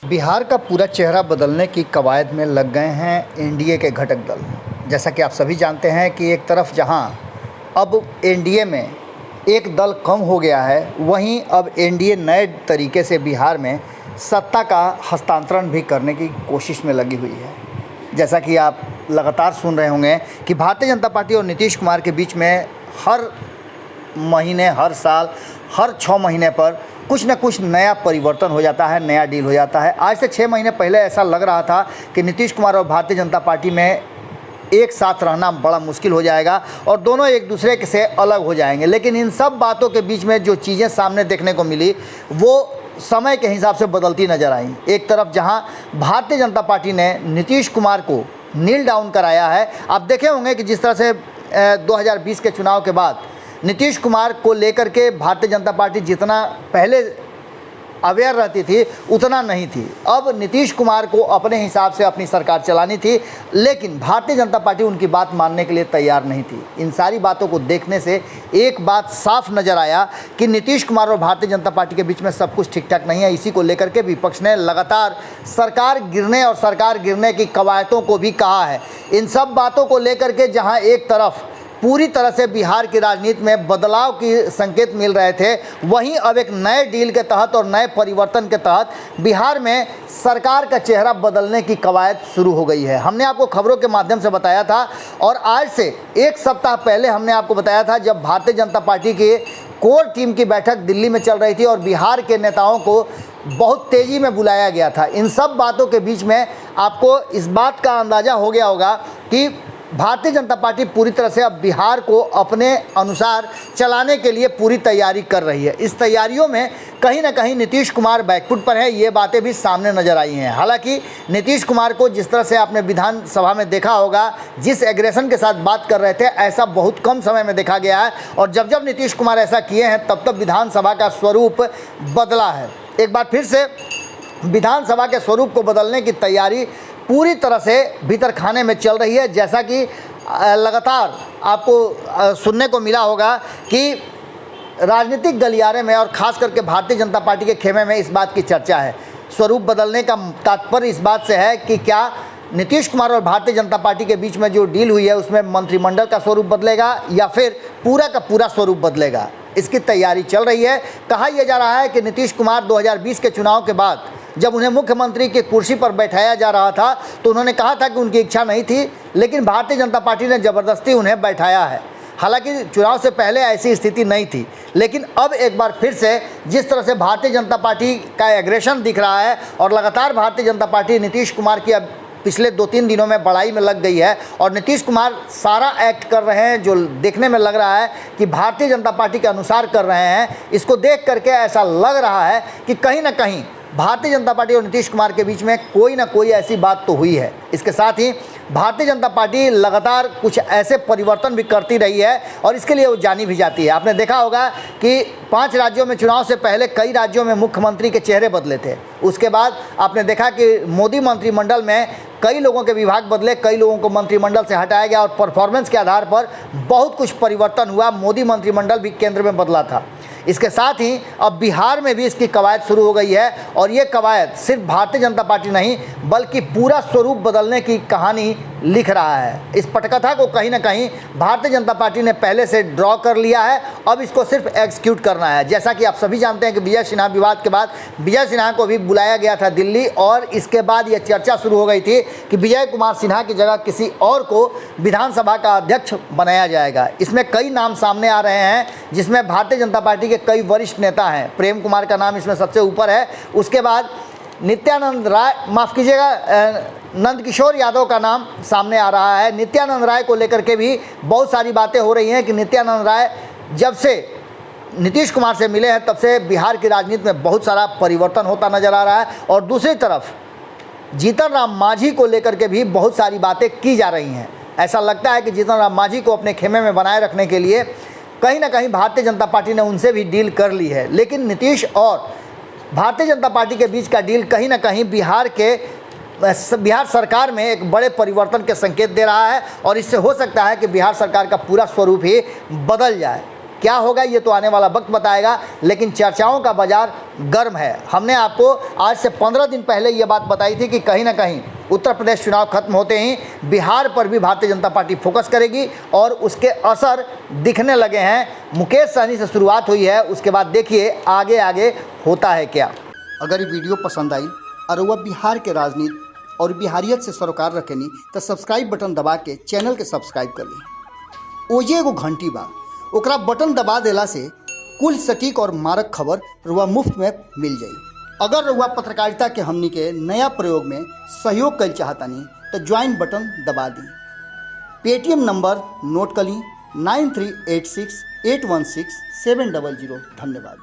बिहार का पूरा चेहरा बदलने की कवायद में लग गए हैं एनडीए के घटक दल। जैसा कि आप सभी जानते हैं कि एक तरफ जहां अब एनडीए में एक दल कम हो गया है, वहीं अब एनडीए नए तरीके से बिहार में सत्ता का हस्तांतरण भी करने की कोशिश में लगी हुई है। जैसा कि आप लगातार सुन रहे होंगे कि भारतीय जनता पार्टी और नीतीश कुमार के बीच में हर महीने, हर साल, हर 6 महीने पर कुछ न कुछ नया परिवर्तन हो जाता है, नया डील हो जाता है। आज से 6 महीने पहले ऐसा लग रहा था कि नीतीश कुमार और भारतीय जनता पार्टी में एक साथ रहना बड़ा मुश्किल हो जाएगा और दोनों एक दूसरे से अलग हो जाएंगे। लेकिन इन सब बातों के बीच में जो चीज़ें सामने देखने को मिली वो समय के हिसाब से बदलती नज़र आई। एक तरफ जहां भारतीय जनता पार्टी ने नीतीश कुमार को नील डाउन कराया है। आप देखे होंगे कि जिस तरह से 2020 के चुनाव के बाद नीतीश कुमार को लेकर के भारतीय जनता पार्टी जितना पहले अवेयर रहती थी उतना नहीं थी। अब नीतीश कुमार को अपने हिसाब से अपनी सरकार चलानी थी, लेकिन भारतीय जनता पार्टी उनकी बात मानने के लिए तैयार नहीं थी। इन सारी बातों को देखने से एक बात साफ नज़र आया कि नीतीश कुमार और भारतीय जनता पार्टी के बीच में सब कुछ ठीक ठाक नहीं है। इसी को लेकर के विपक्ष ने लगातार सरकार गिरने की कवायदों को भी कहा है। इन सब बातों को लेकर के जहाँ एक तरफ पूरी तरह से बिहार की राजनीति में बदलाव की संकेत मिल रहे थे, वहीं अब एक नए डील के तहत और नए परिवर्तन के तहत बिहार में सरकार का चेहरा बदलने की कवायद शुरू हो गई है। हमने आपको खबरों के माध्यम से बताया था और आज से एक सप्ताह पहले हमने आपको बताया था, जब भारतीय जनता पार्टी की कोर टीम की बैठक दिल्ली में चल रही थी और बिहार के नेताओं को बहुत तेज़ी में बुलाया गया था। इन सब बातों के बीच में आपको इस बात का अंदाज़ा हो गया होगा कि भारतीय जनता पार्टी पूरी तरह से अब बिहार को अपने अनुसार चलाने के लिए पूरी तैयारी कर रही है। इस तैयारियों में कहीं ना कहीं नीतीश कुमार बैकफुट पर है, ये बातें भी सामने नजर आई हैं। हालांकि नीतीश कुमार को जिस तरह से आपने विधानसभा में देखा होगा, जिस एग्रेशन के साथ बात कर रहे थे, ऐसा बहुत कम समय में देखा गया है और जब जब नीतीश कुमार ऐसा किए हैं तब तब विधानसभा का स्वरूप बदला है। एक बार फिर से विधानसभा के स्वरूप को बदलने की तैयारी पूरी तरह से भीतर खाने में चल रही है। जैसा कि लगातार आपको सुनने को मिला होगा कि राजनीतिक गलियारे में और ख़ास करके भारतीय जनता पार्टी के खेमे में इस बात की चर्चा है। स्वरूप बदलने का तात्पर्य इस बात से है कि क्या नीतीश कुमार और भारतीय जनता पार्टी के बीच में जो डील हुई है उसमें मंत्रिमंडल का स्वरूप बदलेगा या फिर पूरा का पूरा स्वरूप बदलेगा। इसकी तैयारी चल रही है। कहा यह जा रहा है कि नीतीश कुमार 2020 के चुनाव के बाद जब उन्हें मुख्यमंत्री की कुर्सी पर बैठाया जा रहा था तो उन्होंने कहा था कि उनकी इच्छा नहीं थी, लेकिन भारतीय जनता पार्टी ने ज़बरदस्ती उन्हें बैठाया है। हालांकि चुनाव से पहले ऐसी स्थिति नहीं थी, लेकिन अब एक बार फिर से जिस तरह से भारतीय जनता पार्टी का एग्रेशन दिख रहा है और लगातार भारतीय जनता पार्टी नीतीश कुमार की अब पिछले 2-3 दिनों में बड़ाई में लग गई है और नीतीश कुमार सारा एक्ट कर रहे हैं जो देखने में लग रहा है कि भारतीय जनता पार्टी के अनुसार कर रहे हैं। इसको देख करके ऐसा लग रहा है कि कहीं ना कहीं भारतीय जनता पार्टी और नीतीश कुमार के बीच में कोई ना कोई ऐसी बात तो हुई है। इसके साथ ही भारतीय जनता पार्टी लगातार कुछ ऐसे परिवर्तन भी करती रही है और इसके लिए वो जानी भी जाती है। आपने देखा होगा कि 5 राज्यों में चुनाव से पहले कई राज्यों में मुख्यमंत्री के चेहरे बदले थे। उसके बाद आपने देखा कि मोदी मंत्रिमंडल में कई लोगों के विभाग बदले, कई लोगों को मंत्रिमंडल से हटाया गया और परफॉर्मेंस के आधार पर बहुत कुछ परिवर्तन हुआ। मोदी मंत्रिमंडल भी केंद्र में बदला था। इसके साथ ही अब बिहार में भी इसकी कवायद शुरू हो गई है और ये कवायद सिर्फ भारतीय जनता पार्टी नहीं बल्कि पूरा स्वरूप बदलने की कहानी लिख रहा है। इस पटकथा को कहीं ना कहीं भारतीय जनता पार्टी ने पहले से ड्रॉ कर लिया है, अब इसको सिर्फ एग्जीक्यूट करना है। जैसा कि आप सभी जानते हैं कि विजय सिन्हा विवाद के बाद विजय सिन्हा को भी बुलाया गया था दिल्ली और इसके बाद यह चर्चा शुरू हो गई थी कि विजय कुमार सिन्हा की जगह किसी और को विधानसभा का अध्यक्ष बनाया जाएगा। इसमें कई नाम सामने आ रहे हैं, जिसमें भारतीय जनता पार्टी के कई वरिष्ठ नेता हैं। प्रेम कुमार का नाम इसमें सबसे ऊपर है। उसके बाद नित्यानंद राय, माफ़ कीजिएगा, नंदकिशोर यादव का नाम सामने आ रहा है। नित्यानंद राय को लेकर के भी बहुत सारी बातें हो रही हैं कि नित्यानंद राय जब से नीतीश कुमार से मिले हैं तब से बिहार की राजनीति में बहुत सारा परिवर्तन होता नज़र आ रहा है। और दूसरी तरफ जीतन राम मांझी को लेकर के भी बहुत सारी बातें की जा रही हैं। ऐसा लगता है कि जीतन राम मांझी को अपने खेमे में बनाए रखने के लिए कहीं ना कहीं भारतीय जनता पार्टी ने उनसे भी डील कर ली है। लेकिन नीतीश और भारतीय जनता पार्टी के बीच का डील कहीं ना कहीं बिहार सरकार में एक बड़े परिवर्तन के संकेत दे रहा है और इससे हो सकता है कि बिहार सरकार का पूरा स्वरूप ही बदल जाए। क्या होगा ये तो आने वाला वक्त बताएगा, लेकिन चर्चाओं का बाजार गर्म है। हमने आपको आज से 15 दिन पहले ये बात बताई थी कि कहीं ना कहीं उत्तर प्रदेश चुनाव खत्म होते ही बिहार पर भी भारतीय जनता पार्टी फोकस करेगी और उसके असर दिखने लगे हैं। मुकेश सहनी से शुरुआत हुई है, उसके बाद देखिए आगे आगे होता है क्या। अगर ये वीडियो पसंद आई और वह बिहार के राजनीति और बिहारियत से सरोकार रखेनी तो सब्सक्राइब बटन दबा के चैनल के सब्सक्राइब कर ली। ओजे एगो घंटी बा, ओकरा बटन दबा देला से कुल सटीक और मारक खबर रुआ मुफ्त में मिल जाई। अगर रुआ पत्रकारिता के हमनी के नया प्रयोग में सहयोग कर चाहतानी तो ज्वाइन बटन दबा दी। पेटीएम नंबर नोट कर ली 9386816700। धन्यवाद।